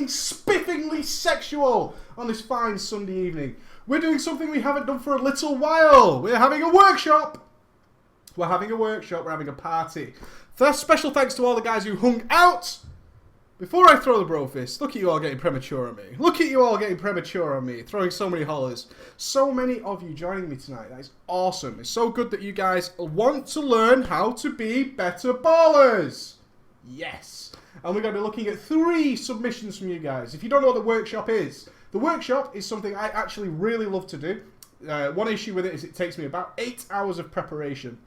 getting spiffingly sexual on this fine Sunday evening. We're doing something we haven't done for a little while. We're having a workshop. We're having a party. First, special thanks to all the guys who hung out. Before I throw the bro fist, look at you all getting premature on me. Throwing so many hollers. So many of you joining me tonight. That is awesome. It's so good that you guys want to learn how to be better ballers. Yes. And we're going to be looking at 3 submissions from you guys. If you don't know what the workshop is something I actually really love to do. One issue with it is it takes me about 8 hours of preparation.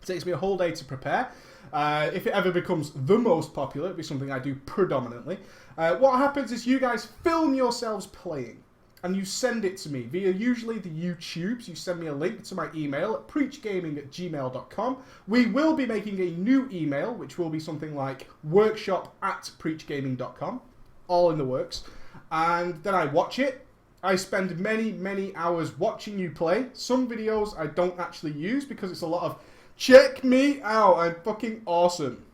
It takes me a whole day to prepare. If it ever becomes the most popular, it'll be something I do predominantly. What happens is you guys film yourselves playing and you send it to me via usually the YouTubes. You send me a link to my email at preachgaming@gmail.com. We will be making a new email, which will be something like workshop@preachgaming.com. All in the works. And then I watch it. I spend many, many hours watching you play. Some videos I don't actually use because it's a lot of check me out, I'm fucking awesome.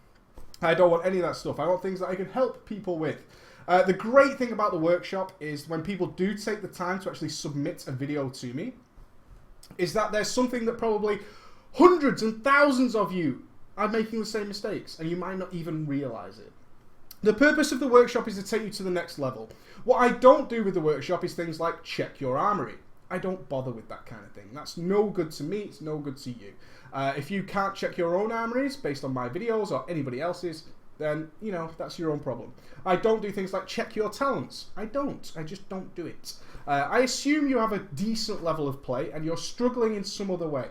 I don't want any of that stuff. I want things that I can help people with. The great thing about the workshop is when people do take the time to actually submit a video to me, is that there's something that probably hundreds and thousands of you are making the same mistakes, and you might not even realize it. The purpose of the workshop is to take you to the next level. What I don't do with the workshop is things like check your armory. I don't bother with that kind of thing. That's no good to me, it's no good to you. If you can't check your own armories based on my videos or anybody else's, then, you know, that's your own problem. I don't do things like check your talents. I just don't do it. I assume you have a decent level of play and you're struggling in some other way.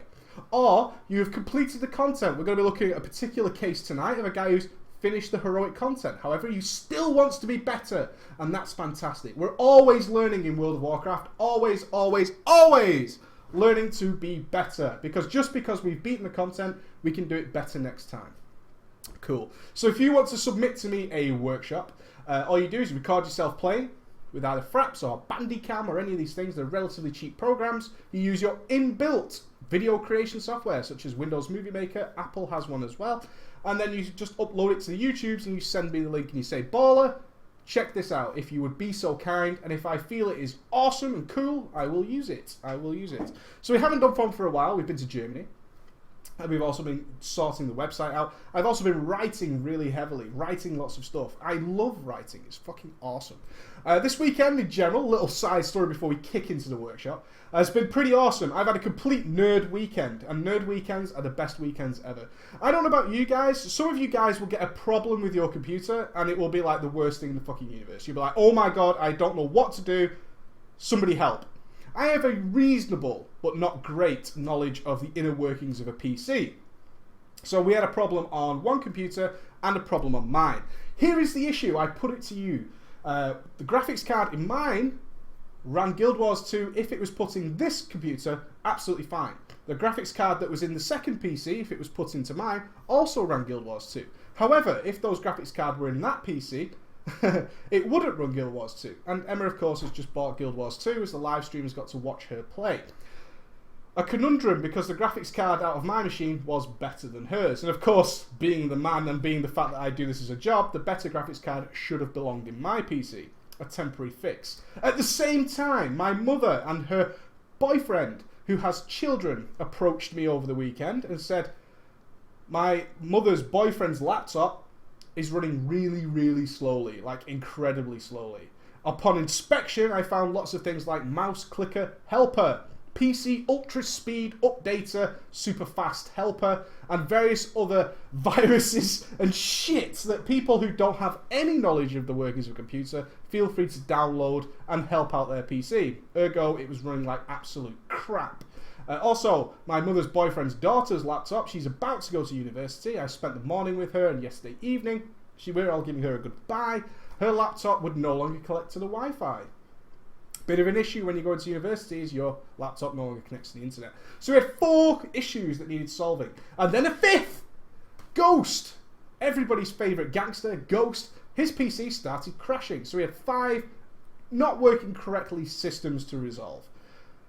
Or you have completed the content. We're going to be looking at a particular case tonight of a guy who's finished the heroic content. However, he still wants to be better, and that's fantastic. We're always learning in World of Warcraft. Always, always, always learning to be better. Because just because we've beaten the content, we can do it better next time. Cool. So if you want to submit to me a workshop, all you do is record yourself playing with either Fraps or Bandicam or any of these things. They're relatively cheap programs. You use your inbuilt video creation software such as Windows Movie Maker. Apple has one as well. And then you just upload it to the YouTubes and you send me the link and you say, baller, check this out if you would be so kind. And if I feel it is awesome and cool, I will use it. So we haven't done fun for a while. We've been to Germany. And we've also been sorting the website out. I've also been writing really heavily, writing lots of stuff. I love writing. It's fucking awesome. This weekend, in general, little side story before we kick into the workshop, it's been pretty awesome. I've had a complete nerd weekend, and nerd weekends are the best weekends ever. I don't know about you guys. Some of you guys will get a problem with your computer, and it will be like the worst thing in the fucking universe. You'll be like, oh my god, I don't know what to do. Somebody help. I have a reasonable but not great knowledge of the inner workings of a PC. So we had a problem on one computer and a problem on mine. Here is the issue. I put it to you. The graphics card in mine ran Guild Wars 2 if it was put in this computer, absolutely fine. The graphics card that was in the second PC, if it was put into mine, also ran Guild Wars 2. However, if those graphics cards were in that PC, it wouldn't run Guild Wars 2. And Emma, of course, has just bought Guild Wars 2 as the live streamers got to watch her play. A conundrum because the graphics card out of my machine was better than hers. And of course, being the man and being the fact that I do this as a job, the better graphics card should have belonged in my PC. A temporary fix. At the same time, my mother and her boyfriend, who has children, approached me over the weekend and said, my mother's boyfriend's laptop is running really, really slowly, like incredibly slowly. Upon inspection, I found lots of things like mouse clicker helper, PC ultra speed updater, super fast helper, and various other viruses and shit that people who don't have any knowledge of the workings of a computer feel free to download and help out their PC. Ergo, it was running like absolute crap. Also, my mother's boyfriend's daughter's laptop, she's about to go to university. I spent the morning with her and yesterday evening, we're all giving her a goodbye. Her laptop would no longer connect to the Wi-Fi. Bit of an issue when you go into university is your laptop no longer connects to the internet. So we had 4 issues that needed solving. And then a 5th! Ghost! Everybody's favourite gangster, Ghost. His PC started crashing. So we had 5 not working correctly systems to resolve.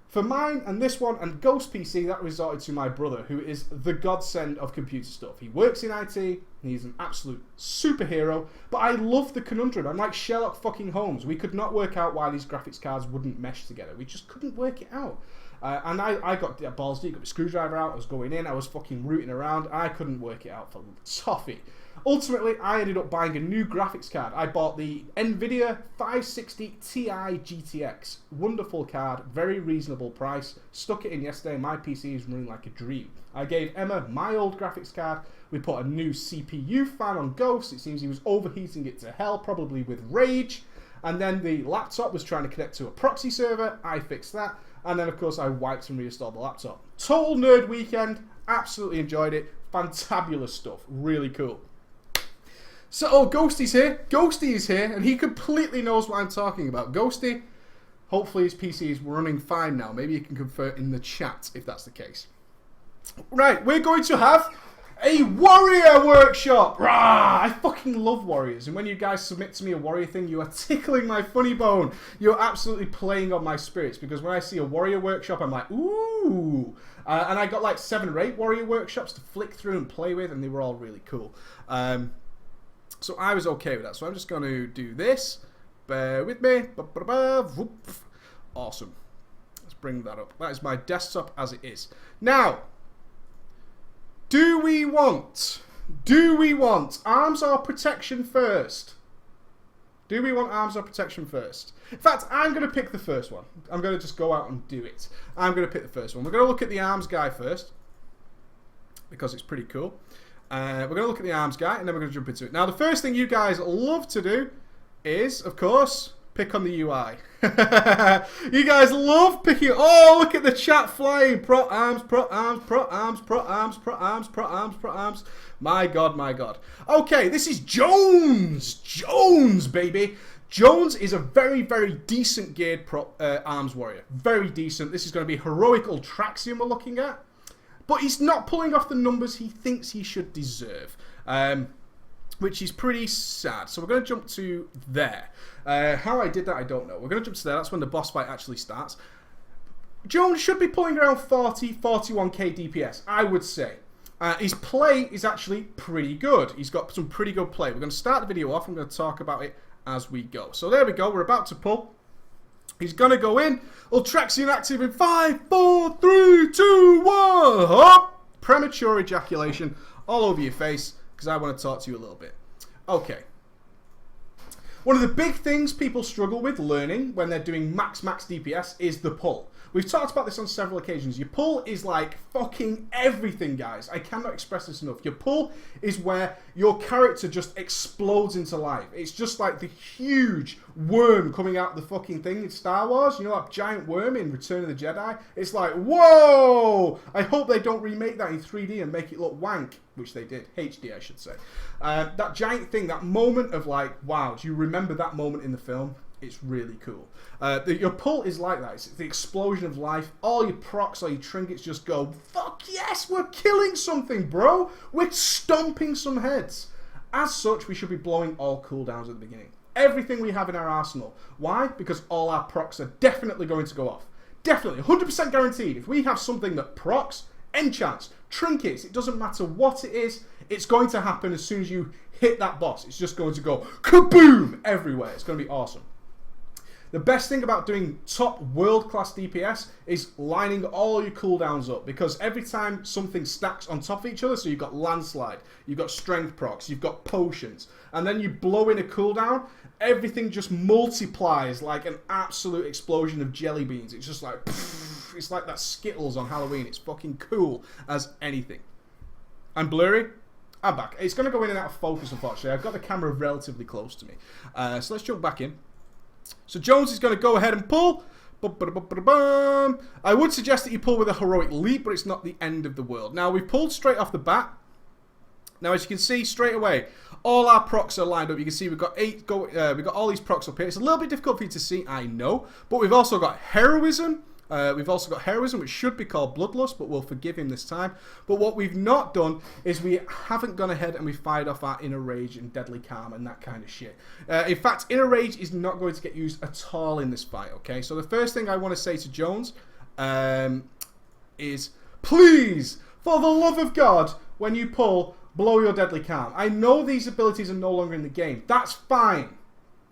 For mine and this one and Ghost PC, that resorted to my brother, who is the godsend of computer stuff. He works in IT, he's an absolute superhero, but I love the conundrum. I'm like Sherlock fucking Holmes. We could not work out why these graphics cards wouldn't mesh together. We just couldn't work it out. And I got balls deep, got my screwdriver out, I was going in, I was fucking rooting around, I couldn't work it out for toffee. Ultimately, I ended up buying a new graphics card. I bought the NVIDIA 560 Ti GTX. Wonderful card, very reasonable price. Stuck it in yesterday, my PC is running like a dream. I gave Emma my old graphics card. We put a new CPU fan on Ghost. It seems he was overheating it to hell, probably with rage. And then the laptop was trying to connect to a proxy server. I fixed that. And then, of course, I wiped and reinstalled the laptop. Total nerd weekend. Absolutely enjoyed it. Fantabulous stuff. Really cool. So, oh, Ghosty's here. Ghosty is here, and he completely knows what I'm talking about. Ghosty, hopefully his PC is running fine now. Maybe you can confirm in the chat if that's the case. Right, we're going to have a warrior workshop. Rah! I fucking love warriors, and when you guys submit to me a warrior thing, you are tickling my funny bone. You're absolutely playing on my spirits, because when I see a warrior workshop, I'm like, ooh. And I got like 7 or 8 warrior workshops to flick through and play with, and they were all really cool. So I was okay with that. So I'm just going to do this. Bear with me. Awesome. Let's bring that up. That is my desktop as it is. Now, do we want arms or protection first? Do we want arms or protection first? In fact, I'm going to pick the first one. I'm going to just go out and do it. I'm going to pick the first one. We're going to look at the arms guy first, because it's pretty cool. We're going to look at the arms guy, and then we're going to jump into it. Now, the first thing you guys love to do is, of course, pick on the UI. You guys love picking... Oh, look at the chat flying. Pro arms, pro arms, pro arms, pro arms, pro arms, pro arms, pro arms. My God, my God. Okay, this is Jones. Jones, baby. Jones is a very, very decent geared arms warrior. Very decent. This is going to be Heroic Ultraxion we're looking at. But he's not pulling off the numbers he thinks he should deserve, which is pretty sad. So we're going to jump to there. How I did that, I don't know. We're going to jump to there. That's when the boss fight actually starts. Jones should be pulling around 40, 41k DPS, I would say. His play is actually pretty good. He's got some pretty good play. We're going to start the video off. I'm going to talk about it as we go. So there we go. We're about to pull. He's going to go in. Ultraxion active in 5, 4, 3, 2, 1. Hop! Premature ejaculation all over your face, because I want to talk to you a little bit. Okay. One of the big things people struggle with learning when they're doing max DPS is the pull. We've talked about this on several occasions. Your pull is like fucking everything, guys. I cannot express this enough. Your pull is where your character just explodes into life. It's just like the huge worm coming out of the fucking thing in Star Wars. You know that giant worm in Return of the Jedi? It's like, whoa! I hope they don't remake that in 3D and make it look wank. Which they did. HD, I should say. That giant thing, that moment of like, wow, do you remember that moment in the film? It's really cool. Your pull is like that. It's the explosion of life. All your procs, all your trinkets just go, fuck yes, we're killing something, bro. We're stomping some heads. As such, we should be blowing all cooldowns at the beginning. Everything we have in our arsenal. Why? Because all our procs are definitely going to go off. Definitely, 100% guaranteed. If we have something that procs, enchants, trinkets, it doesn't matter what it is, it's going to happen as soon as you hit that boss. It's just going to go kaboom everywhere. It's going to be awesome. The best thing about doing top world-class DPS is lining all your cooldowns up, because every time something stacks on top of each other, so you've got landslide, you've got strength procs, you've got potions, and then you blow in a cooldown, everything just multiplies like an absolute explosion of jelly beans. It's just like, pff, it's like that Skittles on Halloween. It's fucking cool as anything. I'm blurry. I'm back. It's going to go in and out of focus, unfortunately. I've got the camera relatively close to me. So let's jump back in. So Jones is going to go ahead and pull. I would suggest that you pull with a heroic leap, but it's not the end of the world. Now, we've pulled straight off the bat. Now, as you can see straight away, all our procs are lined up. You can see we've got we've got all these procs up here. It's a little bit difficult for you to see, I know, but we've also got heroism. Which should be called Bloodlust, but we'll forgive him this time. But what we've not done is we haven't gone ahead and we fired off our Inner Rage and Deadly Calm and that kind of shit. In fact, Inner Rage is not going to get used at all in this fight, okay? So the first thing I want to say to Jones, is please, for the love of God, when you pull, blow your deadly calm. I know these abilities are no longer in the game. That's fine.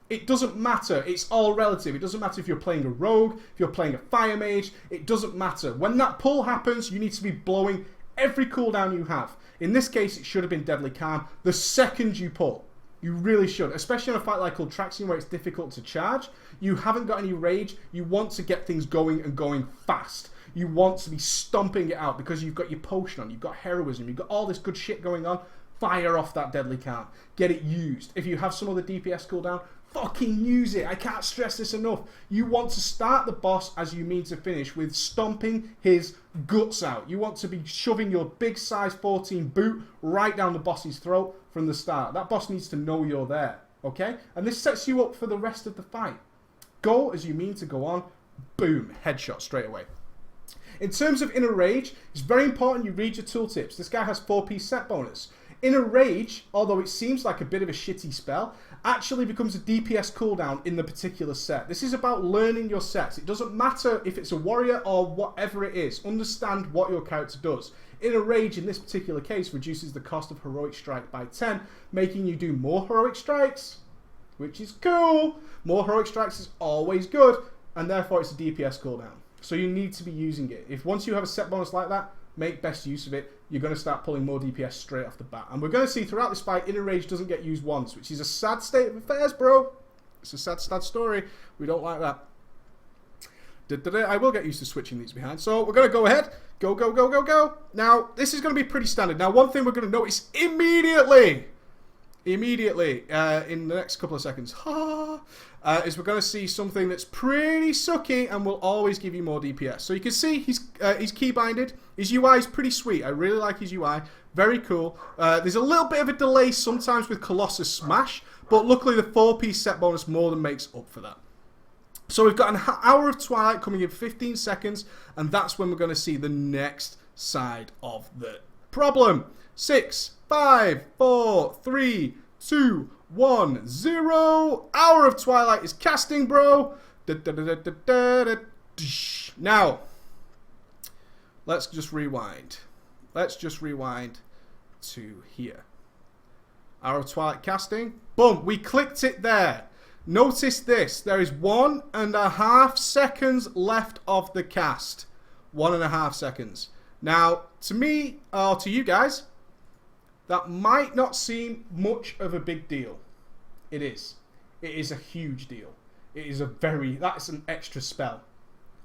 It doesn't matter. It's all relative. It doesn't matter if you're playing a rogue, if you're playing a fire mage. It doesn't matter. When that pull happens, you need to be blowing every cooldown you have. In this case, it should have been deadly calm the second you pull. You really should, especially on a fight like Ultraxion where it's difficult to charge. You haven't got any rage. You want to get things going and going fast. You want to be stomping it out because you've got your potion on, you've got heroism, you've got all this good shit going on. Fire off that deadly calm. Get it used. If you have some other DPS cooldown, fucking use it. I can't stress this enough. You want to start the boss as you mean to finish with stomping his guts out. You want to be shoving your big size 14 boot right down the boss's throat from the start. That boss needs to know you're there, okay? And this sets you up for the rest of the fight. Go as you mean to go on. Boom. Headshot straight away. In terms of Inner Rage, it's very important you read your tooltips. This guy has 4-piece set bonus. Inner Rage, although it seems like a bit of a shitty spell, actually becomes a DPS cooldown in the particular set. This is about learning your sets. It doesn't matter if it's a warrior or whatever it is. Understand what your character does. Inner Rage, in this particular case, reduces the cost of Heroic Strike by 10, making you do more Heroic Strikes, which is cool. More Heroic Strikes is always good, and therefore it's a DPS cooldown. So you need to be using it. If once you have a set bonus like that, make best use of it. You're going to start pulling more DPS straight off the bat. And we're going to see throughout this fight, Inner Rage doesn't get used once, which is a sad state of affairs, bro. It's a sad, sad story. We don't like that. I will get used to switching these behind. So we're going to go ahead. Go, go, go, go, go. Now, this is going to be pretty standard. Now, one thing we're going to notice immediately, in the next couple of seconds, is we're going to see something that's pretty sucky and will always give you more DPS. So you can see he's keybinded. His UI is pretty sweet. I really like his UI. Very cool. There's a little bit of a delay sometimes with Colossus Smash, but luckily the 4-piece set bonus more than makes up for that. So we've got an hour of Twilight coming in 15 seconds, and that's when we're going to see the next side of the problem. 6, 5, 4, 3, 2, 1, 0. Hour of Twilight is casting, bro. Now, let's just rewind. Let's just rewind to here. Hour of Twilight casting. Boom. We clicked it there. Notice this. There is 1.5 seconds left of the cast. 1.5 seconds. Now, to me, or to you guys, that might not seem much of a big deal. It is. It is a huge deal. It is that's an extra spell.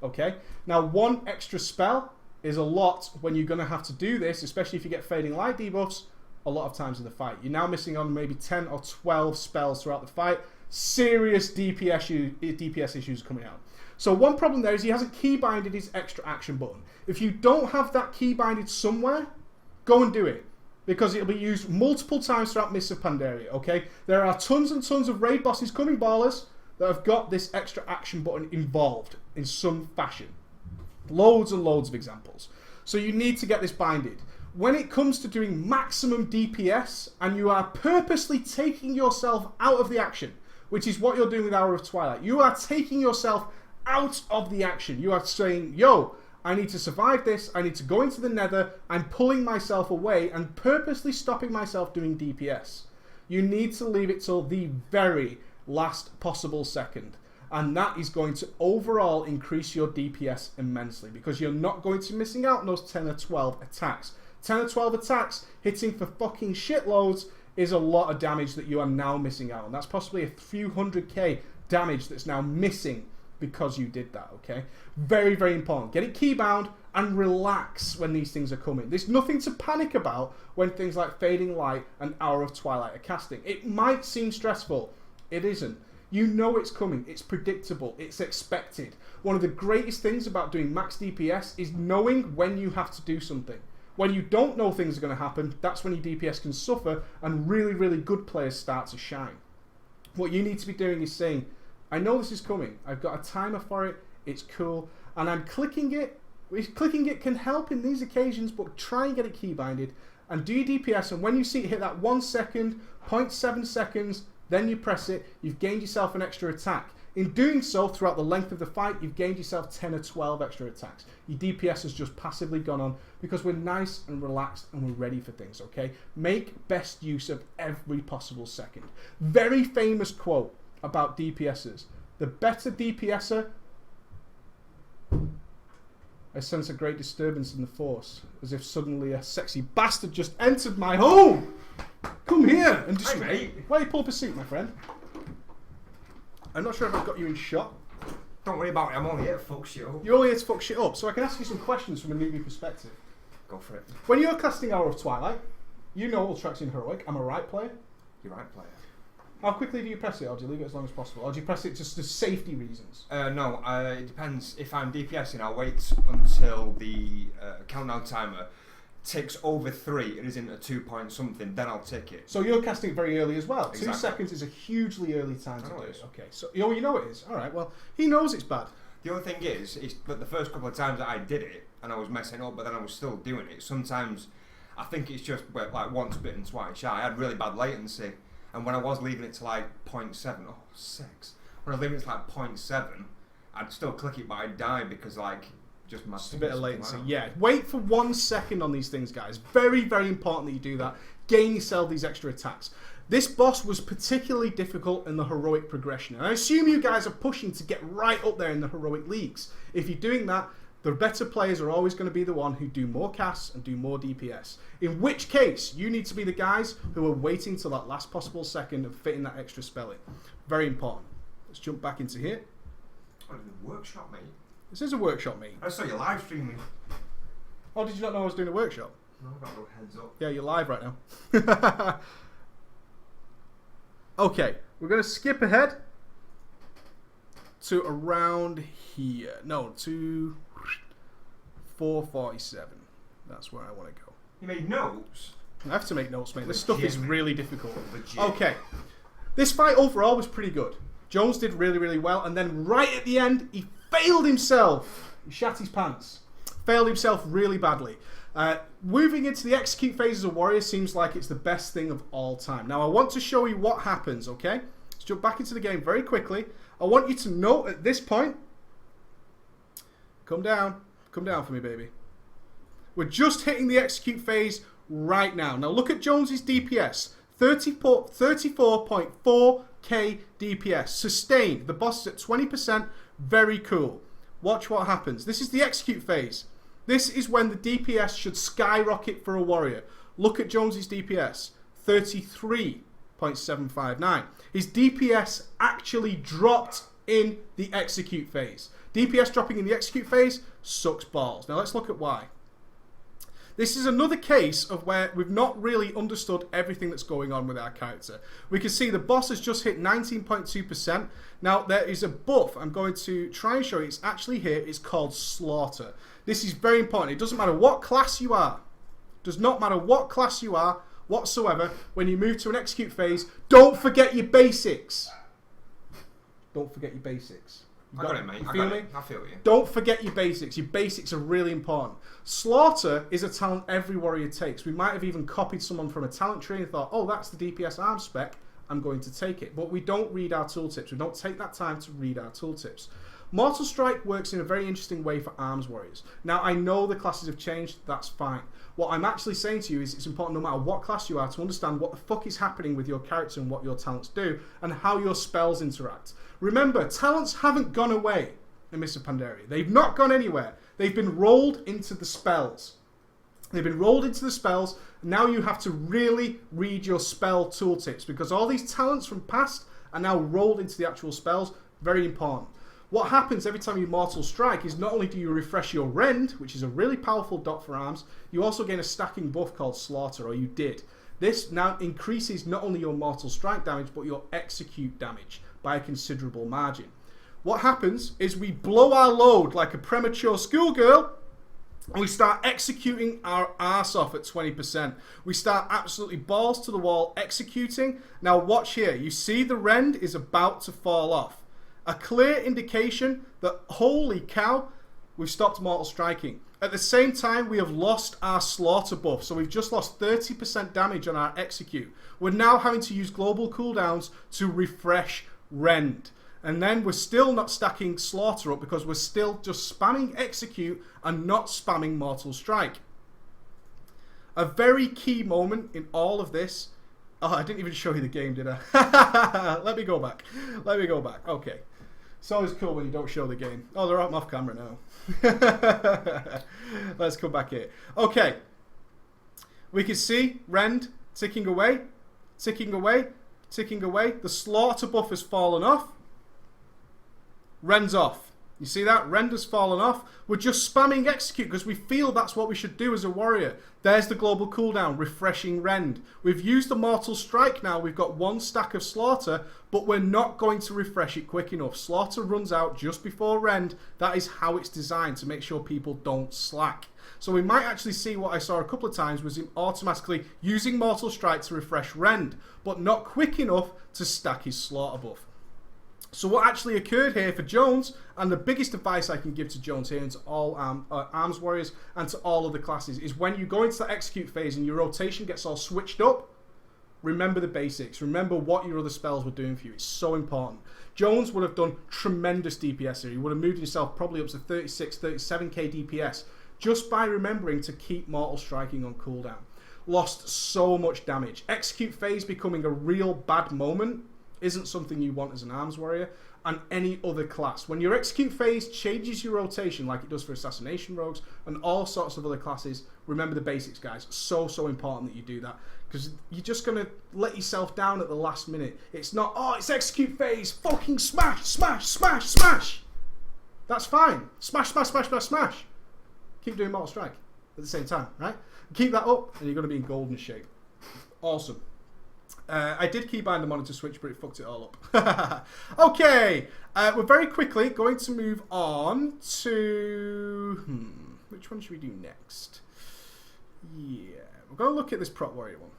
Okay? Now, one extra spell is a lot when you're going to have to do this, especially if you get Fading Light debuffs, a lot of times in the fight. You're now missing on maybe 10 or 12 spells throughout the fight. Serious DPS issues coming out. So one problem there is he hasn't keybinded his extra action button. If you don't have that keybinded somewhere, go and do it. Because it'll be used multiple times throughout Mists of Pandaria, okay? There are tons and tons of raid bosses coming, ballers, that have got this extra action button involved in some fashion. Loads and loads of examples. So you need to get this binded. When it comes to doing maximum DPS, and you are purposely taking yourself out of the action, which is what you're doing with Hour of Twilight. You are taking yourself out of the action. You are saying, yo, I need to survive this. I need to go into the nether. I'm pulling myself away and purposely stopping myself doing DPS. You need to leave it till the very last possible second. And that is going to overall increase your DPS immensely because you're not going to be missing out on those 10 or 12 attacks. 10 or 12 attacks hitting for fucking shitloads is a lot of damage that you are now missing out on. That's possibly a few 100k damage that's now missing because you did that, okay? Very, very important. Get it keybound and relax when these things are coming. There's nothing to panic about when things like Fading Light and Hour of Twilight are casting. It might seem stressful. It isn't. You know it's coming. It's predictable. It's expected. One of the greatest things about doing max DPS is knowing when you have to do something. When you don't know things are going to happen, that's when your DPS can suffer and really, really good players start to shine. What you need to be doing is saying, I know this is coming. I've got a timer for it. It's cool. And I'm clicking it. Clicking it can help in these occasions, but try and get it keybinded and do your DPS. And when you see it hit that 1 second, 0.7 seconds, then you press it. You've gained yourself an extra attack. In doing so, throughout the length of the fight, you've gained yourself 10 or 12 extra attacks. Your DPS has just passively gone on because we're nice and relaxed and we're ready for things, okay? Make best use of every possible second. Very famous quote about DPSers. The better DPSer... I sense a great disturbance in the force, as if suddenly a sexy bastard just entered my home! Come here and just... Hey, mate. Why don't you pull up a seat, my friend? I'm not sure if I've got you in shot. Don't worry about it, I'm only here to fuck shit up. You're only here to fuck shit up, so I can ask you some questions from a newbie perspective. Go for it. When you're casting Hour of Twilight, you know Ultraxian Heroic. I'm a right player. You're right player. How quickly do you press it, or do you leave it as long as possible? Or do you press it just for safety reasons? No, it depends. If I'm DPSing, I'll wait until the countdown timer ticks over 3 and is in a 2 point something, then I'll tick it. So you're casting it very early as well. Exactly. 2 seconds is a hugely early time to do it. It is. Okay, so you know it is. All right, well, he knows it's bad. The only thing is that the first couple of times that I did it, and I was messing up, but then I was still doing it, sometimes I think it's just like once bitten, twice shy. I had really bad latency. And when I was leaving it to like 0.7, oh, 6. When I was leaving it to like 0.7, I'd still click it, but I'd die because like just my. Just a bit of latency. Yeah, wait for 1 second on these things, guys. Very, very important that you do that. Gain yourself these extra attacks. This boss was particularly difficult in the heroic progression, and I assume you guys are pushing to get right up there in the heroic leagues. If you're doing that, the better players are always going to be the one who do more casts and do more DPS. In which case, you need to be the guys who are waiting till that last possible second of fitting that extra spell in. Very important. Let's jump back into here. Oh, the workshop, mate. This is a workshop, mate. I saw you live streaming. Oh, did you not know I was doing a workshop? No, I got no heads up. Yeah, you're live right now. Okay, we're going to skip ahead to around here. No, to 447. That's where I want to go. You made notes? I have to make notes, mate. This stuff is really difficult. Legit. Okay. This fight overall was pretty good. Jones did really, really well. And then right at the end, he failed himself. He shat his pants. Failed himself really badly. Moving into the execute phase as a warrior seems like it's the best thing of all time. Now, I want to show you what happens, okay? Let's jump back into the game very quickly. I want you to note at this point... Come down. Come down for me, baby. We're just hitting the execute phase right now. Now, look at Jones's DPS. 34.4k DPS. Sustained. The boss is at 20%. Very cool. Watch what happens. This is the execute phase. This is when the DPS should skyrocket for a warrior. Look at Jones's DPS. 33.759. His DPS actually dropped in the execute phase. DPS dropping in the execute phase sucks balls. Now let's look at why. This is another case of where we've not really understood everything that's going on with our character. We can see the boss has just hit 19.2%. Now there is a buff I'm going to try and show you. It's actually here. It's called Slaughter. This is very important. It doesn't matter what class you are. It does not matter what class you are whatsoever. When you move to an execute phase, don't forget your basics. Don't forget your basics. I got it, mate. I got it. I feel you. Don't forget your basics. Your basics are really important. Slaughter is a talent every warrior takes. We might have even copied someone from a talent tree and thought, oh, that's the DPS arm spec. I'm going to take it. But we don't read our tooltips. We don't take that time to read our tooltips. Mortal Strike works in a very interesting way for arms warriors. Now, I know the classes have changed. That's fine. What I'm actually saying to you is it's important no matter what class you are to understand what the fuck is happening with your character and what your talents do and how your spells interact. Remember, talents haven't gone away in Mists of Pandaria. They've not gone anywhere. They've been rolled into the spells. They've been rolled into the spells. Now you have to really read your spell tooltips because all these talents from past are now rolled into the actual spells. Very important. What happens every time you Mortal Strike is not only do you refresh your Rend, which is a really powerful dot for arms, you also gain a stacking buff called Slaughter, or you did. This now increases not only your Mortal Strike damage, but your execute damage by a considerable margin. What happens is we blow our load like a premature schoolgirl, and we start executing our arse off at 20%. We start absolutely balls to the wall executing. Now watch here. You see the Rend is about to fall off. A clear indication that, holy cow, we've stopped Mortal Striking. At the same time, we have lost our Slaughter buff. So we've just lost 30% damage on our execute. We're now having to use global cooldowns to refresh Rend. And then we're still not stacking Slaughter up because we're still just spamming Execute and not spamming Mortal Strike. A very key moment in all of this. Oh, I didn't even show you the game, did I? Let me go back. Okay. It's always cool when you don't show the game. Oh, they're off camera now. Let's come back here. Okay. We can see Rend ticking away. The Slaughter buff has fallen off. Rend's off. You see that? Rend has fallen off. We're just spamming Execute because we feel that's what we should do as a warrior. There's the global cooldown, refreshing Rend. We've used the Mortal Strike now. We've got 1 stack of Slaughter, but we're not going to refresh it quick enough. Slaughter runs out just before Rend. That is how it's designed, to make sure people don't slack. So we might actually see what I saw a couple of times was him automatically using Mortal Strike to refresh Rend, but not quick enough to stack his Slaughter buff. So what actually occurred here for Jones, and the biggest advice I can give to Jones here and to all Arms Warriors and to all other classes, is when you go into the Execute phase and your rotation gets all switched up, remember the basics. Remember what your other spells were doing for you. It's so important. Jones would have done tremendous DPS here. He would have moved himself probably up to 36, 37k DPS just by remembering to keep Mortal Striking on cooldown. Lost so much damage. Execute phase becoming a real bad moment isn't something you want as an Arms Warrior and any other class. When your Execute phase changes your rotation like it does for Assassination Rogues and all sorts of other classes, remember the basics, guys. So important that you do that, because you're just going to let yourself down at the last minute. It's not, oh, it's Execute phase, fucking smash. That's fine. Smash. Keep doing Mortal Strike at the same time, right? Keep that up and you're going to be in golden shape. Awesome. I did keybind the monitor switch, but it fucked it all up. Okay, we're very quickly going to move on to... which one should we do next? Yeah, we're going to look at this Prop Warrior one.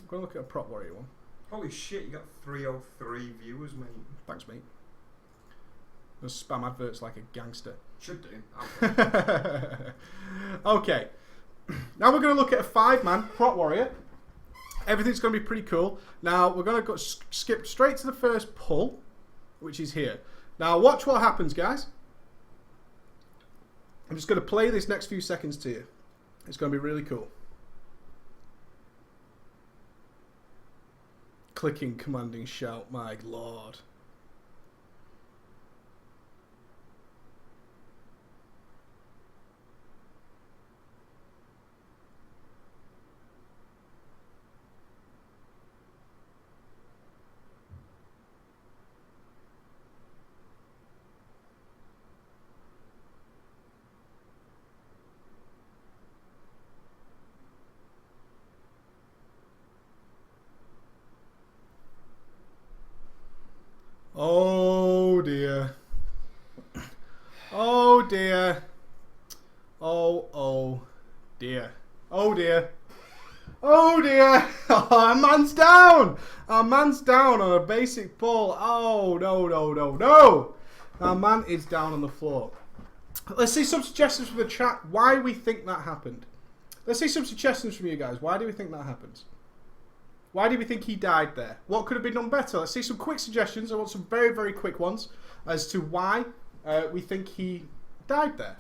We're going to look at a Prop Warrior one. Holy shit, you got 303 viewers, mate. Thanks, mate. Just spam adverts like a gangster. Should do. Okay, now we're going to look at a 5-man Prop Warrior. Everything's going to be pretty cool. Now, we're going to skip straight to the first pull, which is here. Now, watch what happens, guys. I'm just going to play this next few seconds to you. It's going to be really cool. Clicking, commanding, shout, my lord. Oh dear. Oh dear. Oh dear. Oh dear. Oh dear. Oh, our man's down. Our man's down on a basic pull. Oh no. Our man is down on the floor. Let's see some suggestions from the chat why we think that happened. Let's see some suggestions from you guys. Why do we think that happened? Why do we think he died there? What could have been done better? Let's see some quick suggestions. I want some very quick ones as to why we think he died there.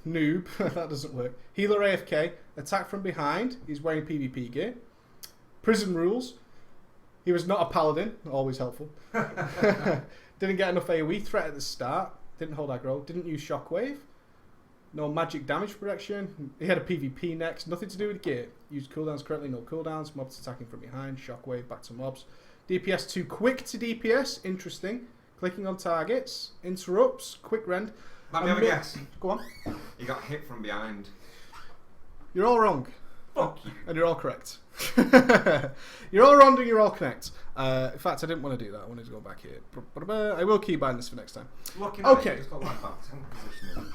Noob. That doesn't work. Healer AFK. Attack from behind. He's wearing PvP gear. Prison rules. He was not a paladin. Always helpful. Didn't get enough AoE threat at the start. Didn't hold aggro. Didn't use shockwave. No magic damage protection. He had a PvP next. Nothing to do with gear. Used cooldowns correctly. No cooldowns. Mobs attacking from behind. Shockwave. Back to mobs. DPS too quick to DPS. Interesting. Clicking on targets. Interrupts. Quick rend. Let me have a guess. Go on. He got hit from behind. You're all wrong. Fuck you. And you're all correct. You're all wrong and you're all correct. In fact, I didn't want to do that. I wanted to go back here. I will keybind this for next time. Looking at it, it's got like back 10 position.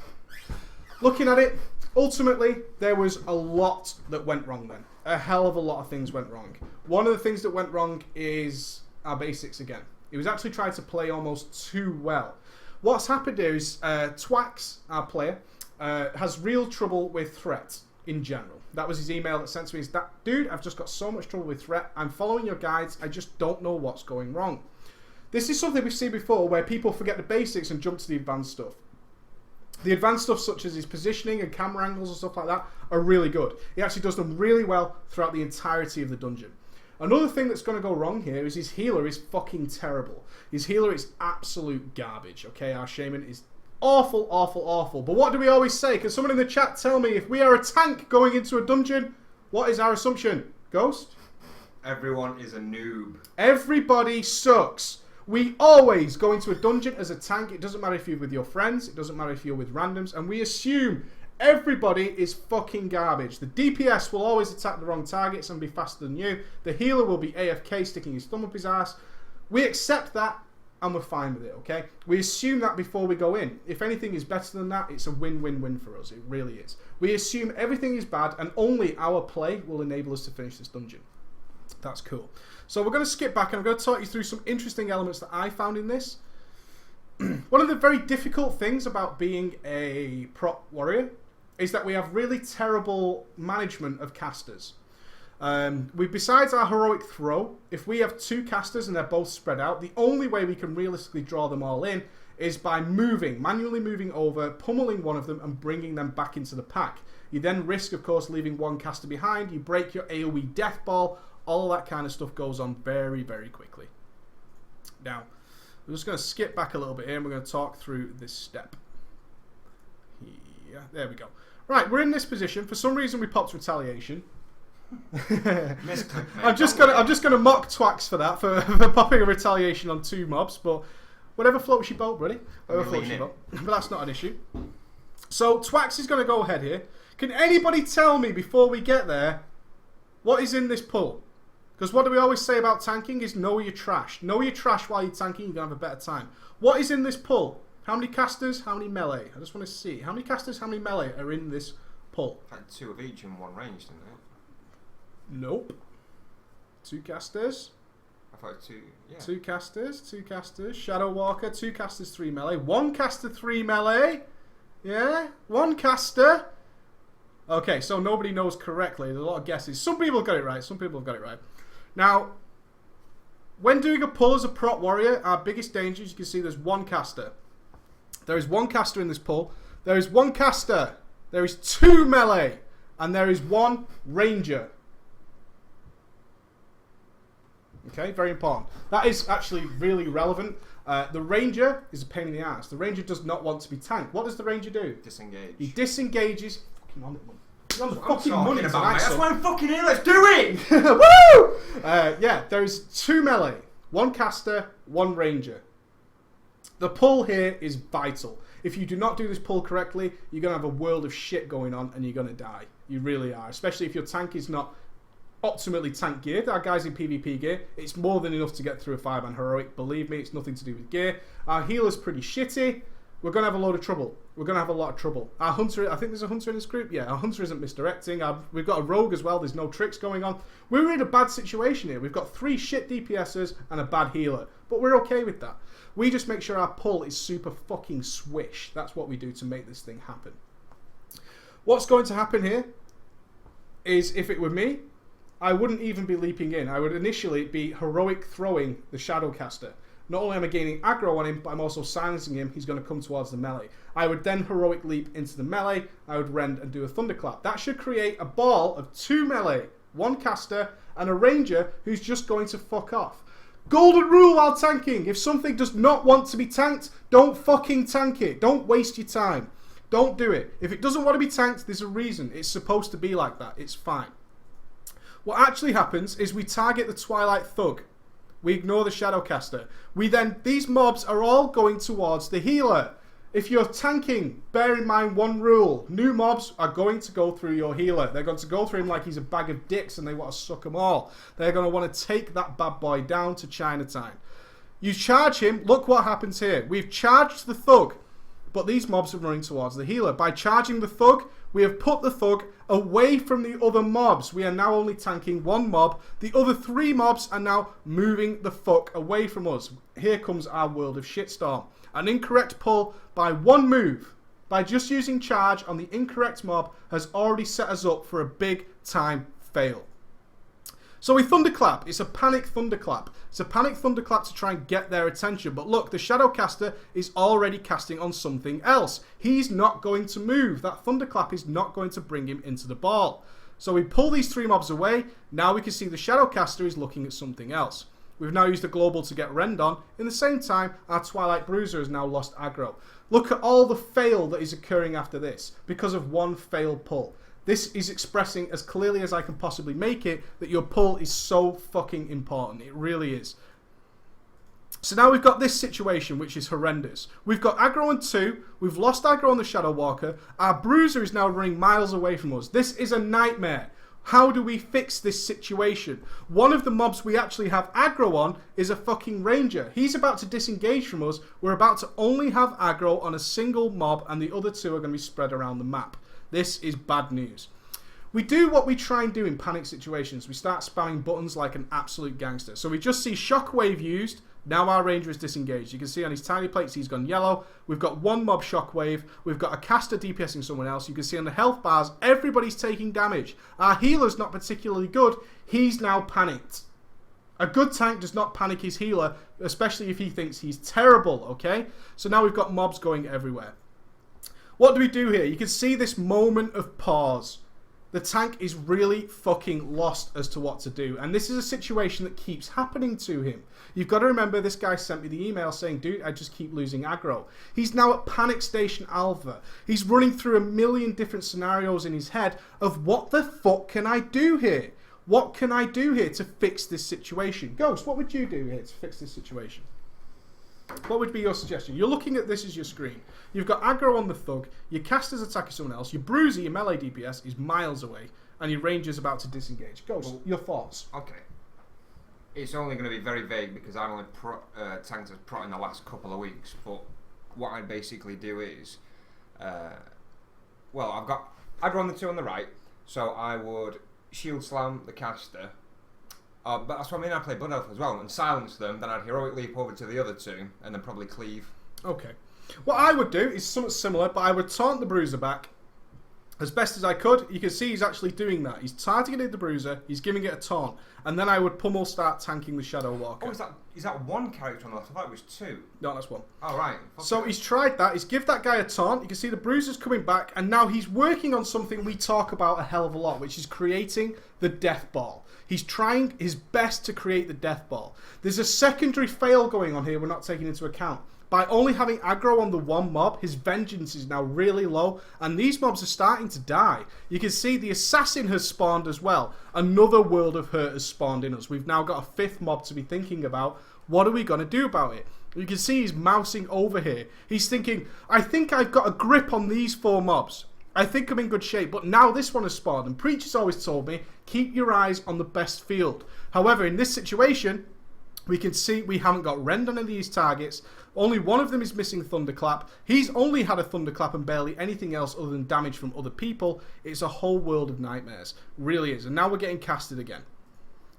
Looking at it, ultimately, there was a lot that went wrong then. A hell of a lot of things went wrong. One of the things that went wrong is our basics again. He was actually trying to play almost too well. What's happened here is Twax, our player, has real trouble with threat. in general. That was his email that sent to me. Is that, dude, I've just got so much trouble with threat. I'm following your guides. I just don't know what's going wrong. This is something we've seen before where people forget the basics and jump to the advanced stuff. The advanced stuff, such as his positioning and camera angles and stuff like that, are really good. He actually does them really well throughout the entirety of the dungeon. Another thing that's going to go wrong here is his healer is fucking terrible. His healer is absolute garbage, okay? Our shaman is awful, awful, awful. But what do we always say? Can someone in the chat tell me, if we are a tank going into a dungeon, what is our assumption? Ghost? Everyone is a noob. Everybody sucks. We always go into a dungeon as a tank. It doesn't matter if you're with your friends. It doesn't matter if you're with randoms. And we assume everybody is fucking garbage. The DPS will always attack the wrong targets and be faster than you. The healer will be AFK, sticking his thumb up his ass. We accept that and we're fine with it, okay? We assume that before we go in. If anything is better than that, it's a win-win-win for us. It really is. We assume everything is bad and only our play will enable us to finish this dungeon. That's cool. So we're going to skip back and I'm going to talk you through some interesting elements that I found in this. One of the very difficult things about being a prop warrior is that we have really terrible management of casters. Besides our heroic throw, if we have 2 casters and they're both spread out, the only way we can realistically draw them all in is by manually moving over, pummeling one of them and bringing them back into the pack. You then risk, of course, leaving one caster behind. You break your AoE death ball. All that kind of stuff goes on very, very quickly. Now, we're just going to skip back a little bit here and we're going to talk through this step. Yeah, there we go. Right, we're in this position. For some reason, we popped retaliation. I'm just gonna mock Twax for that, for popping a retaliation on 2 mobs, but whatever floats your boat, buddy. Whatever floats your boat. But that's not an issue. So Twax is gonna go ahead here. Can anybody tell me before we get there what is in this pull? Because what do we always say about tanking is know your trash. Know your trash while you're tanking, you're gonna have a better time. What is in this pull? How many casters? How many melee? I just want to see. How many casters? How many melee are in this pull? Had 2 of each in one range, didn't it? Nope. 2 casters. I thought 2. Yeah. 2 casters. 2 casters. Shadow Walker. 2 casters. 3 melee. 1 caster. 3 melee. Yeah. 1 caster. Okay, so nobody knows correctly. There's a lot of guesses. Some people got it right. Some people have got it right. Now, when doing a pull as a prop warrior, our biggest danger, as you can see, there's 1 caster. There is 1 caster in this pull. There is 1 caster. There is 2 melee. And there is 1 ranger. Okay, very important. That is actually really relevant. The ranger is a pain in the ass. The ranger does not want to be tanked. What does the ranger do? Disengage. He disengages. Fucking on it, man. He's on the fucking I'm money about, tonight, That's son. why I'm fucking here. Let's do it. Woo! Yeah, there is 2 melee, 1 caster, 1 ranger. The pull here is vital. If you do not do this pull correctly, you're going to have a world of shit going on and you're going to die. You really are. Especially if your tank is not optimally tank geared. Our guys in PvP gear, it's more than enough to get through a 5-man heroic. Believe me, it's nothing to do with gear. Our healer's pretty shitty. We're going to have a load of trouble. We're going to have a lot of trouble. Our hunter, I think there's a hunter in this group. Yeah, our hunter isn't misdirecting. We've got a rogue as well. There's no tricks going on. We're in a bad situation here. We've got 3 shit DPSers and a bad healer. But we're okay with that. We just make sure our pull is super fucking swish. That's what we do to make this thing happen. What's going to happen here is, if it were me, I wouldn't even be leaping in. I would initially be heroic throwing the Shadowcaster. Not only am I gaining aggro on him, but I'm also silencing him. He's going to come towards the melee. I would then heroic leap into the melee. I would rend and do a thunderclap. That should create a ball of 2 melee, 1 caster, and a ranger who's just going to fuck off. Golden rule while tanking. If something does not want to be tanked, don't fucking tank it. Don't waste your time. Don't do it. If it doesn't want to be tanked, there's a reason. It's supposed to be like that. It's fine. What actually happens is we target the Twilight Thug. We ignore the Shadowcaster. These mobs are all going towards the healer. If you're tanking, bear in mind one rule. New mobs are going to go through your healer. They're going to go through him like he's a bag of dicks and they want to suck them all. They're going to want to take that bad boy down to Chinatown. You charge him, look what happens here. We've charged the Thug, but these mobs are running towards the healer. By charging the Thug, we have put the Thug away from the other mobs. We are now only tanking 1 mob. The other 3 mobs are now moving the fuck away from us. Here comes our world of shitstorm. An incorrect pull by 1 move. by just using charge on the incorrect mob has already set us up for a big time fail. So we thunderclap. It's a panic thunderclap. It's a panic thunderclap to try and get their attention. But look, the Shadowcaster is already casting on something else. He's not going to move. That thunderclap is not going to bring him into the ball. So we pull these 3 mobs away. Now we can see the Shadowcaster is looking at something else. We've now used the global to get Rend on. In the same time, our Twilight Bruiser has now lost aggro. Look at all the fail that is occurring after this because of one failed pull. This is expressing as clearly as I can possibly make it that your pull is so fucking important. It really is. So now we've got this situation, which is horrendous. We've got aggro on 2. We've lost aggro on the Shadow Walker. Our Bruiser is now running miles away from us. This is a nightmare. How do we fix this situation? One of the mobs we actually have aggro on is a fucking Ranger. He's about to disengage from us. We're about to only have aggro on a single mob, and the other 2 are going to be spread around the map. This is bad news. We do what we try and do in panic situations. We start spamming buttons like an absolute gangster. So we just see Shockwave used. Now our Ranger is disengaged. You can see on his tiny plates he's gone yellow. We've got one mob Shockwave. We've got a caster DPSing someone else. You can see on the health bars, everybody's taking damage. Our healer's not particularly good. He's now panicked. A good tank does not panic his healer, especially if he thinks he's terrible, okay? So now we've got mobs going everywhere. What do we do here? You can see this moment of pause. The tank is really fucking lost as to what to do. And this is a situation that keeps happening to him. You've got to remember this guy sent me the email saying, dude, I just keep losing aggro. He's now at Panic Station Alpha. He's running through a million different scenarios in his head of what the fuck can I do here? What can I do here to fix this situation? Ghost, what would you do here to fix this situation? What would be your suggestion? You're looking at this as your screen. You've got aggro on the thug, your caster's attacking someone else, your bruiser, your melee DPS is miles away, and your ranger's about to disengage. Ghost, your thoughts? Okay. It's only going to be very vague because I've only tanked as prot in the last couple of weeks, but what I basically do is, well, I've got aggro on the 2 on the right, so I would shield slam the caster. But that's what I mean, I play Blood Elf as well, and silence them, then I'd heroic leap over to the other 2, and then probably cleave. Okay. What I would do is somewhat similar, but I would taunt the Bruiser back as best as I could. You can see he's actually doing that. He's targeting the Bruiser, he's giving it a taunt, and then I would pummel start tanking the Shadow Walker. Oh, is that one character on the left? I thought it was 2. No, that's 1. Oh, right. So he's tried that. He's give that guy a taunt. You can see the Bruiser's coming back, and now he's working on something we talk about a hell of a lot, which is creating the Death Ball. He's trying his best to create the Death Ball. There's a secondary fail going on here we're not taking into account. By only having aggro on the one mob, his vengeance is now really low, and these mobs are starting to die. You can see the assassin has spawned as well. Another world of hurt has spawned in us. We've now got a 5th mob to be thinking about. What are we going to do about it? You can see he's mousing over here. He's thinking, I think I've got a grip on these 4 mobs. I think I'm in good shape, but now this one has spawned, and Preacher's always told me, keep your eyes on the best field. However, in this situation, we can see we haven't got Rend on any of these targets. Only one of them is missing Thunderclap. He's only had a Thunderclap and barely anything else other than damage from other people. It's a whole world of nightmares. Really is. And now we're getting casted again.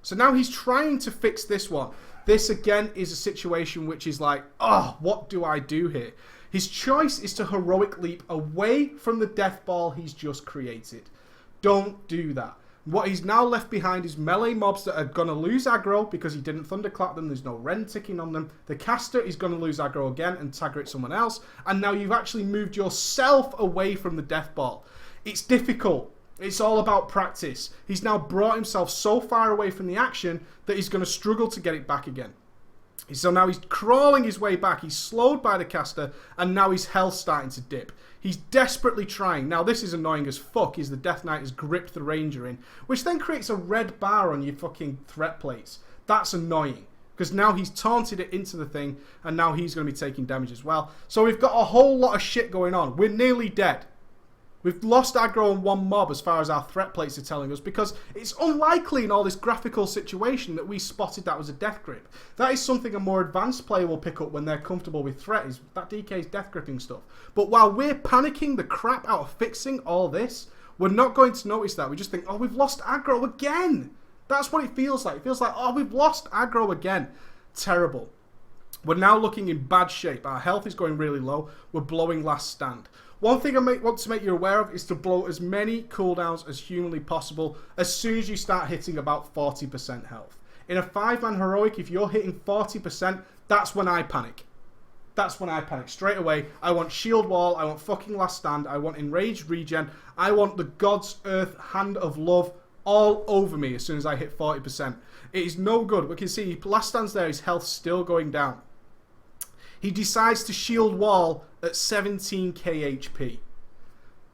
So now he's trying to fix this one. This again is a situation which is like, oh, what do I do here? His choice is to heroic leap away from the death ball he's just created. Don't do that. What he's now left behind is melee mobs that are going to lose aggro because he didn't thunderclap them. There's no rend ticking on them. The caster is going to lose aggro again and tagger it someone else. And now you've actually moved yourself away from the death ball. It's difficult. It's all about practice. He's now brought himself so far away from the action that he's going to struggle to get it back again. So now he's crawling his way back. He's slowed by the caster, and now his health's starting to dip. He's desperately trying. Now this is annoying as fuck, is the Death Knight has gripped the Ranger in, which then creates a red bar on your fucking threat plates. That's annoying, because now he's taunted it into the thing, and now he's going to be taking damage as well. So we've got a whole lot of shit going on. We're nearly dead. We've lost aggro on one mob as far as our threat plates are telling us, because it's unlikely in all this graphical situation that we spotted that was a death grip. That is something a more advanced player will pick up when they're comfortable with threat, is that DK's death gripping stuff. But while we're panicking the crap out of fixing all this, we're not going to notice that. We just think, oh, we've lost aggro again. That's what it feels like. It feels like, oh, we've lost aggro again. Terrible. We're now looking in bad shape. Our health is going really low. We're blowing last stand. One thing I want to make you aware of is to blow as many cooldowns as humanly possible as soon as you start hitting about 40% health. In a 5-man heroic, if you're hitting 40%, that's when I panic. That's when I panic. Straight away, I want shield wall, I want fucking last stand, I want enraged regen, I want the God's Earth hand of love all over me as soon as I hit 40%. It is no good. We can see last stand's there, his health's still going down. He decides to shield wall at 17k HP.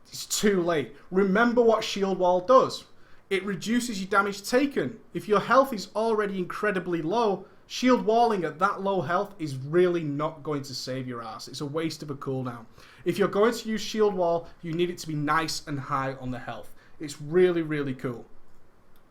It's too late. Remember what shield wall does. It reduces your damage taken. If your health is already incredibly low, shield walling at that low health is really not going to save your ass. It's a waste of a cooldown. If you're going to use shield wall, you need it to be nice and high on the health. It's really, really cool.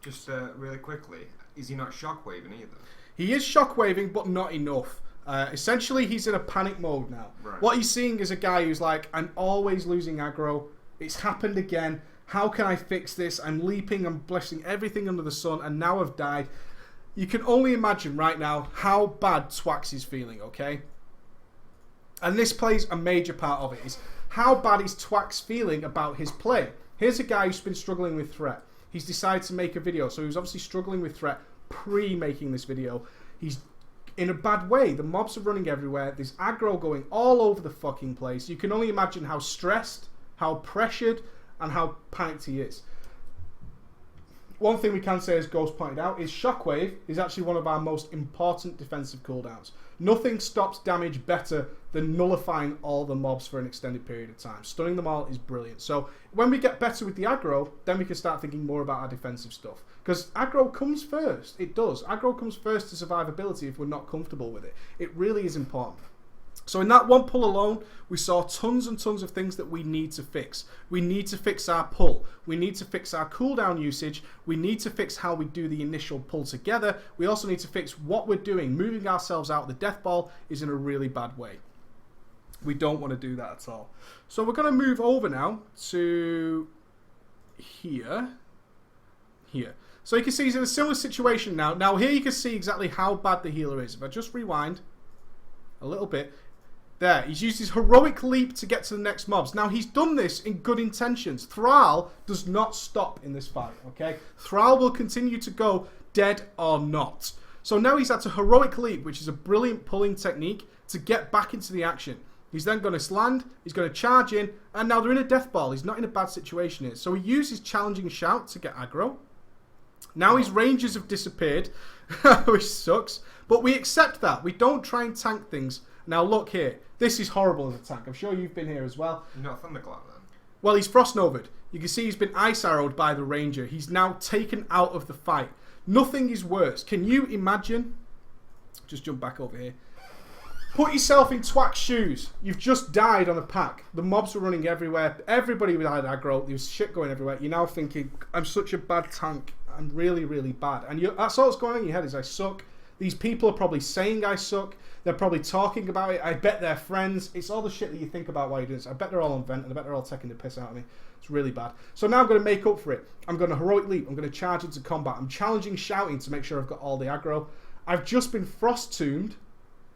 Just really quickly, is he not shockwaving either? He is shockwaving, but not enough. Essentially, he's in a panic mode now. Right. What he's seeing is a guy who's like, I'm always losing aggro. It's happened again. How can I fix this? I'm leaping, I'm blessing everything under the sun, and now I've died. You can only imagine right now how bad Twax is feeling, okay? And this plays a major part of it, is how bad is Twax feeling about his play? Here's a guy who's been struggling with threat. He's decided to make a video, so he was obviously struggling with threat pre-making this video. He's in a bad way. The mobs are running everywhere. There's aggro going all over the fucking place. You can only imagine how stressed, how pressured, and how panicked he is. One thing we can say, as Ghost pointed out, is Shockwave is actually one of our most important defensive cooldowns. Nothing stops damage better than nullifying all the mobs for an extended period of time. Stunning them all is brilliant. So when we get better with the aggro, then we can start thinking more about our defensive stuff. Because aggro comes first. It does. Aggro comes first to survivability if we're not comfortable with it. It really is important. So in that one pull alone, we saw tons and tons of things that we need to fix. We need to fix our pull. We need to fix our cooldown usage. We need to fix how we do the initial pull together. We also need to fix what we're doing. Moving ourselves out of the death ball is in a really bad way. We don't want to do that at all. So we're going to move over now to here. Here. So you can see he's in a similar situation now. Now here you can see exactly how bad the healer is. If I just rewind a little bit. There, he's used his heroic leap to get to the next mobs. Now, he's done this in good intentions. Thrall does not stop in this fight, okay? Thrall will continue to go dead or not. So now he's had a heroic leap, which is a brilliant pulling technique to get back into the action. He's then going to land, he's going to charge in, and now they're in a death ball. He's not in a bad situation here. So he uses challenging shout to get aggro. Now his ranges have disappeared, which sucks. But we accept that. We don't try and tank things. Now look here. This is horrible as a tank. I'm sure you've been here as well. You're not Thunderclap then? Well, he's Frost Novad. You can see he's been ice arrowed by the Ranger. He's now taken out of the fight. Nothing is worse. Can you imagine? Just jump back over here. Put yourself in Twack's shoes. You've just died on a pack. The mobs were running everywhere. Everybody had aggro. There was shit going everywhere. You're now thinking, I'm such a bad tank. I'm really, really bad. And that's all that's going on in your head is I suck. These people are probably saying I suck. They're probably talking about it. I bet they're friends. It's all the shit that you think about while you're doing this. I bet they're all on vent, and I bet they're all taking the piss out of me. It's really bad. So now I'm going to make up for it. I'm going to heroic leap. I'm going to charge into combat. I'm challenging shouting to make sure I've got all the aggro. I've just been frost tombed.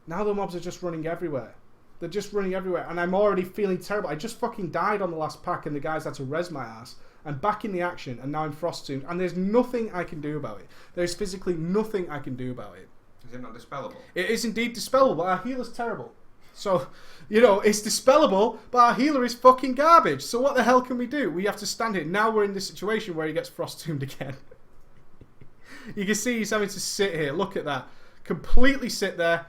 Now the mobs are just running everywhere. They're just running everywhere, and I'm already feeling terrible. I just fucking died on the last pack, and the guys had to res my ass. I'm back in the action, and now I'm frost tombed, and there's nothing I can do about it. There's physically nothing I can do about it. Is it not dispellable? It is indeed dispellable, but our healer's terrible. So, you know, it's dispellable, but our healer is fucking garbage. So what the hell can we do? We have to stand here. Now we're in this situation where he gets frost-tombed again. You can see he's having to sit here. Look at that. Completely sit there.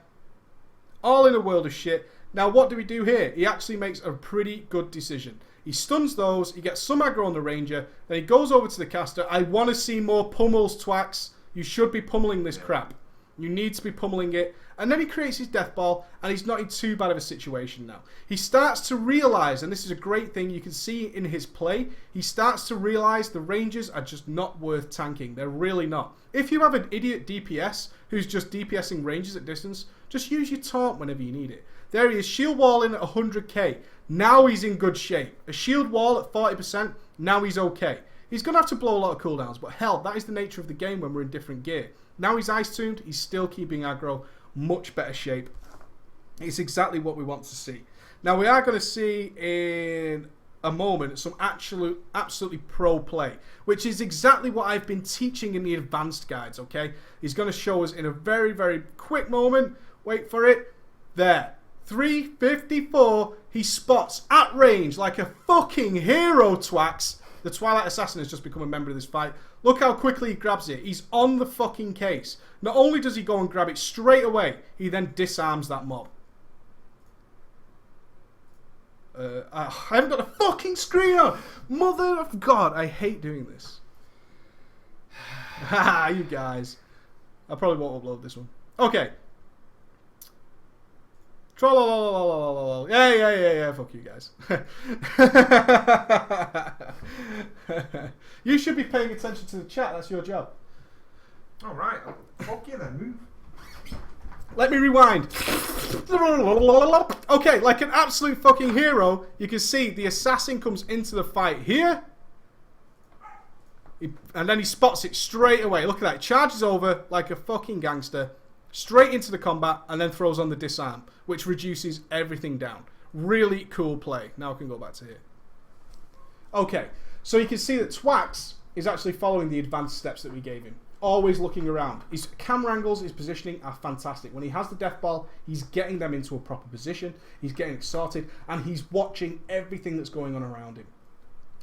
All in a world of shit. Now what do we do here? He actually makes a pretty good decision. He stuns those. He gets some aggro on the Ranger. Then he goes over to the caster. I want to see more pummels, Twax. You should be pummeling this crap. You need to be pummeling it. And then he creates his death ball, and he's not in too bad of a situation now. He starts to realise, and this is a great thing you can see in his play, he starts to realise the Rangers are just not worth tanking. They're really not. If you have an idiot DPS who's just DPSing Rangers at distance, just use your taunt whenever you need it. There he is, shield wall in at 100k. Now he's in good shape. A shield wall at 40%, now he's okay. He's going to have to blow a lot of cooldowns, but hell, that is the nature of the game when we're in different gear. Now he's ice tombed, he's still keeping aggro, much better shape. It's exactly what we want to see. Now, we are going to see in a moment some absolutely pro play, which is exactly what I've been teaching in the advanced guides, okay? He's going to show us in a very, very quick moment. Wait for it. There. 354. He spots at range like a fucking hero, Twax. The Twilight Assassin has just become a member of this fight. Look how quickly he grabs it. He's on the fucking case. Not only does he go and grab it straight away, he then disarms that mob. I haven't got a fucking screen on. Mother of God, I hate doing this. Haha, you guys. I probably won't upload this one. Okay. Yeah, fuck you guys. You should be paying attention to the chat, that's your job. Alright, fuck you then, move. Let me rewind. Okay, like an absolute fucking hero, you can see the assassin comes into the fight here. And then he spots it straight away. Look at that. He charges over like a fucking gangster. Straight into the combat. And then throws on the disarm. Which reduces everything down. Really cool play. Now I can go back to here. Okay. So you can see that Twax is actually following the advanced steps that we gave him. Always looking around. His camera angles, his positioning are fantastic. When he has the death ball, he's getting them into a proper position. He's getting it sorted. And he's watching everything that's going on around him.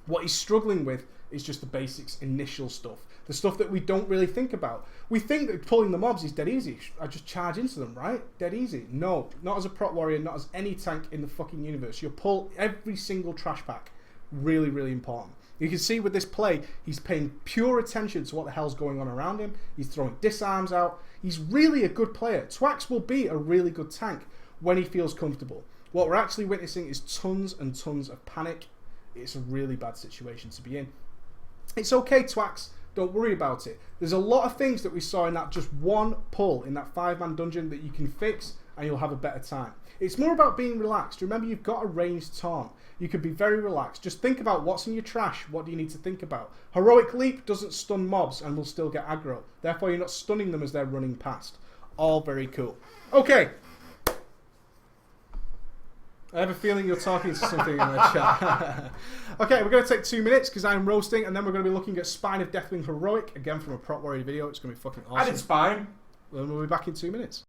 What he's struggling with is just the basics, initial stuff. The stuff that we don't really think about. We think that pulling the mobs is dead easy. I just charge into them, right? Dead easy. No, not as a prot warrior, not as any tank in the fucking universe. You'll pull every single trash pack. Really, really important. You can see with this play, he's paying pure attention to what the hell's going on around him. He's throwing disarms out. He's really a good player. Twax will be a really good tank when he feels comfortable. What we're actually witnessing is tons and tons of panic. It's a really bad situation to be in. It's okay, Twax. Don't worry about it. There's a lot of things that we saw in that just one pull, in that 5-man dungeon, that you can fix and you'll have a better time. It's more about being relaxed. Remember, you've got a ranged taunt. You can be very relaxed. Just think about what's in your trash. What do you need to think about? Heroic Leap doesn't stun mobs and will still get aggro. Therefore, you're not stunning them as they're running past. All very cool. Okay. I have a feeling you're talking to something in the chat. Okay, we're going to take 2 minutes because I'm roasting, and then we're going to be looking at Spine of Deathwing Heroic, again from a Prot Warrior video. It's going to be fucking awesome. I did Spine. Then we'll be back in 2 minutes.